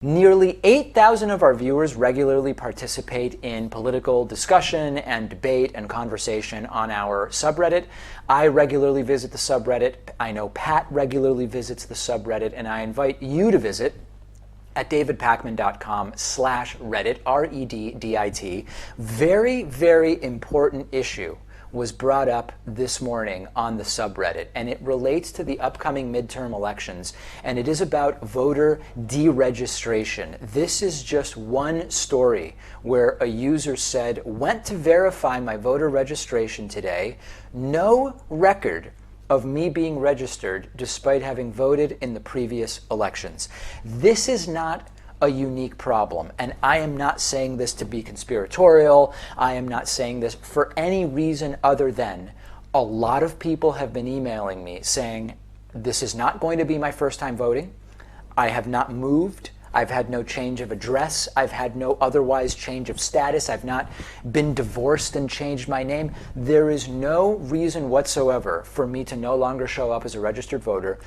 Nearly 8,000 of our viewers regularly participate in political discussion and debate and conversation on our subreddit. I regularly visit the subreddit. I know Pat regularly visits the subreddit, and I invite you to visit at davidpakman.com/reddit, R-E-D-D-I-T. Very, very important issue was brought up this morning on the subreddit, and it relates to the upcoming midterm elections, and it is about voter deregistration. This is just one story where a user said, went to verify my voter registration today, no record of me being registered despite having voted in the previous elections. This is not a unique problem, and I am not saying this to be conspiratorial. I am not saying this for any reason other than a lot of people have been emailing me saying, this is not going to be my first time voting. I have not moved. I've had no change of address. I've had no otherwise change of status. I've not been divorced and changed my name. There is no reason whatsoever for me to no longer show up as a registered voter,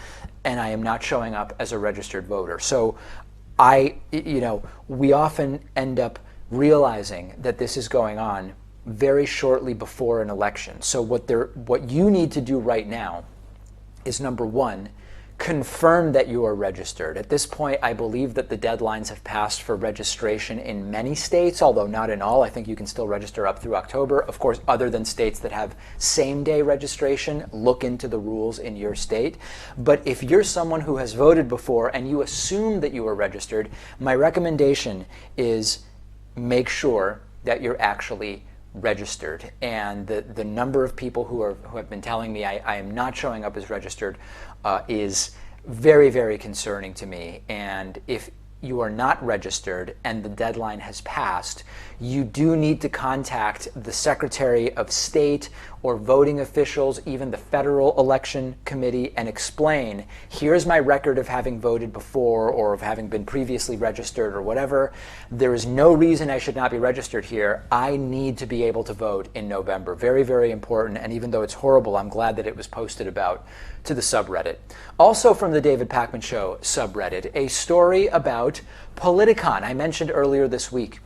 and I am not showing up as a registered voter. So we often end up realizing that this is going on very shortly before an election. So what you need to do right now is, number one, confirm that you are registered. At this point, I believe that the deadlines have passed for registration in many states, although not in all. I think you can still register up through October. Of course, other than states that have same-day registration, look into the rules in your state. But if you're someone who has voted before and you assume that you are registered, my recommendation is make sure that you're actually registered. And the number of people who have been telling me I am not showing up as registered is very, very concerning to me. And if you are not registered and the deadline has passed, you do need to contact the Secretary of State or voting officials, even the Federal Election Committee, and explain, here's my record of having voted before or of having been previously registered or whatever. There is no reason I should not be registered here. I need to be able to vote in November. Very, very important. And even though it's horrible, I'm glad that it was posted about to the subreddit. Also from the David Pakman Show subreddit, a story about Politicon. I mentioned earlier this week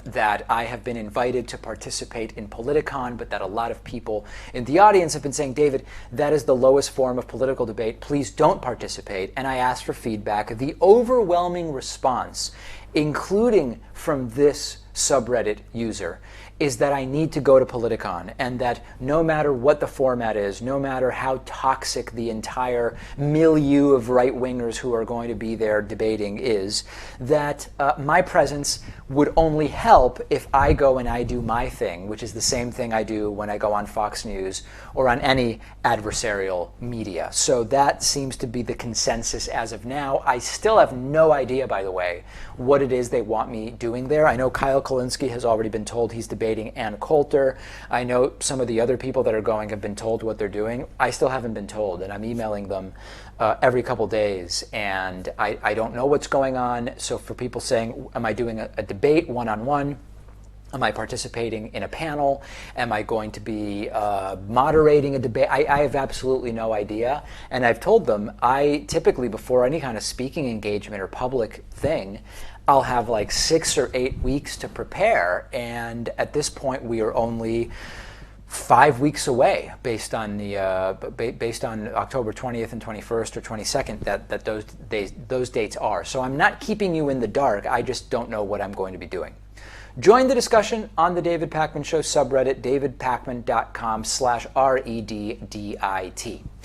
that I have been invited to participate in Politicon, but that a lot of people in the audience have been saying, David, that is the lowest form of political debate. Please don't participate. And I asked for feedback. The overwhelming response, including from this subreddit user, is that I need to go to Politicon, and that no matter what the format is, no matter how toxic the entire milieu of right-wingers who are going to be there debating is, that my presence would only help if I go and I do my thing, which is the same thing I do when I go on Fox News or on any adversarial media. So that seems to be the consensus as of now. I still have no idea, by the way, what it is they want me doing there. I know Kyle Kulinski has already been told he's debating Ann Coulter. I know some of the other people that are going have been told what they're doing. I still haven't been told, and I'm emailing them every couple days, and I don't know what's going on. So for people saying, am I doing a debate one-on-one? Am I participating in a panel? Am I going to be moderating a debate? I have absolutely no idea. And I've told them, I typically, before any kind of speaking engagement or public thing, I'll have like 6 or 8 weeks to prepare. And at this point, we are only 5 weeks away, based on October 20th and 21st or 22nd, that those dates are. So I'm not keeping you in the dark. I just don't know what I'm going to be doing. Join the discussion on the David Pakman Show subreddit, davidpakman.com/REDDIT.